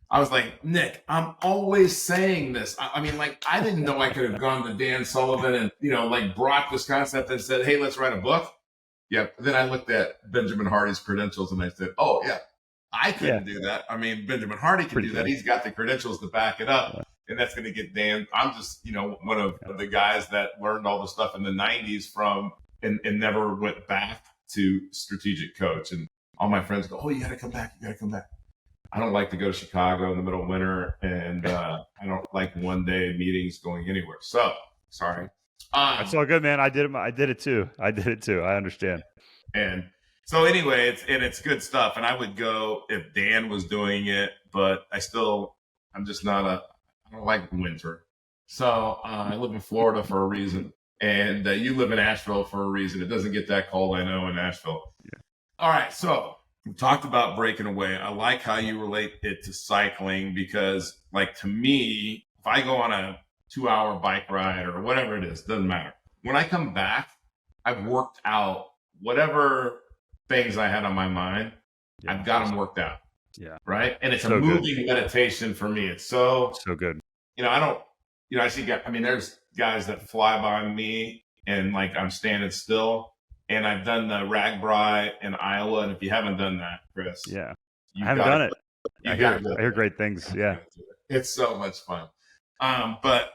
I was like, Nick, I'm always saying this. I mean, like, I didn't know I could have gone to Dan Sullivan and, like brought this concept and said, hey, let's write a book. Yeah. Then I looked at Benjamin Hardy's credentials and I said, oh, yeah, I couldn't do that. I mean, Benjamin Hardy can do that. He's got the credentials to back it up. And that's going to get Dan. I'm just, one of the guys that learned all the stuff in the 90s from and never went back to strategic coach. And all my friends go, oh, you got to come back. You got to come back. I don't like to go to Chicago in the middle of winter, and I don't like one-day meetings going anywhere. So, sorry. That's all good, man. I did it too. I understand. And so anyway, it's good stuff. And I would go if Dan was doing it, but I'm just not I don't like winter. So I live in Florida for a reason, and you live in Asheville for a reason. It doesn't get that cold, I know, in Asheville. Yeah. All right, so we talked about breaking away. I like how you relate it to cycling because, like, to me, if I go on a 2-hour bike ride or whatever it is, doesn't matter. When I come back, I've worked out whatever things I had on my mind. Yeah, I've got them worked out. Yeah. Right. And it's so a moving meditation for me. It's so good. I see guys, there's guys that fly by me and like I'm standing still. And I've done the RAGBRAI in Iowa. And if you haven't done that, Chris. Yeah. I haven't done it. I hear great things. Yeah. It's so much fun. But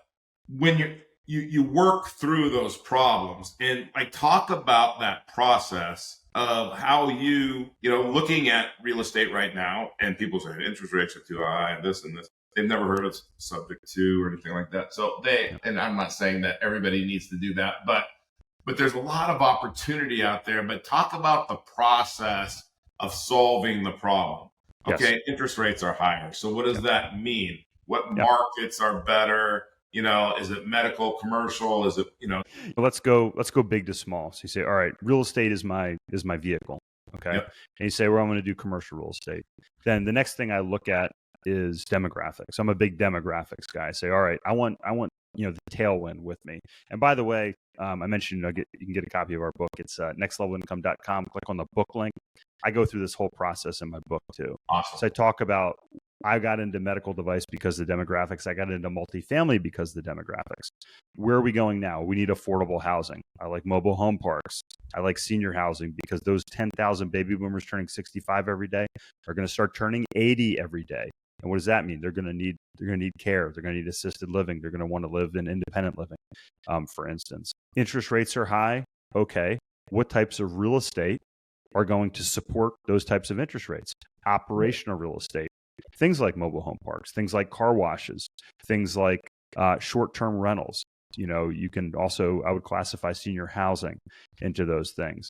when you work through those problems and I talk about that process of how looking at real estate right now and people say interest rates are too high and this and this. They've never heard of subject to or anything like that. So and I'm not saying that everybody needs to do that, but there's a lot of opportunity out there. But talk about the process of solving the problem. Okay, yes. Interest rates are higher. So what does that mean? What markets are better? Is it medical, commercial? Is it, Let's go big to small. So you say, all right, real estate is my vehicle. Okay. Yep. And you say, well, I'm going to do commercial real estate. Then the next thing I look at is demographics. I'm a big demographics guy. I say, all right, I want, the tailwind with me. And by the way, I mentioned you can get a copy of our book. It's nextlevelincome.com. Click on the book link. I go through this whole process in my book too. Awesome. So I talk about, I got into medical device because of the demographics. I got into multifamily because of the demographics. Where are we going now? We need affordable housing. I like mobile home parks. I like senior housing because those 10,000 baby boomers turning 65 every day are going to start turning 80 every day. And what does that mean? They're going to need care. They're going to need assisted living. They're going to want to live in independent living, for instance. Interest rates are high. Okay. What types of real estate are going to support those types of interest rates? Operational real estate. Things like mobile home parks, things like car washes, things like short-term rentals. You can also, I would classify senior housing into those things.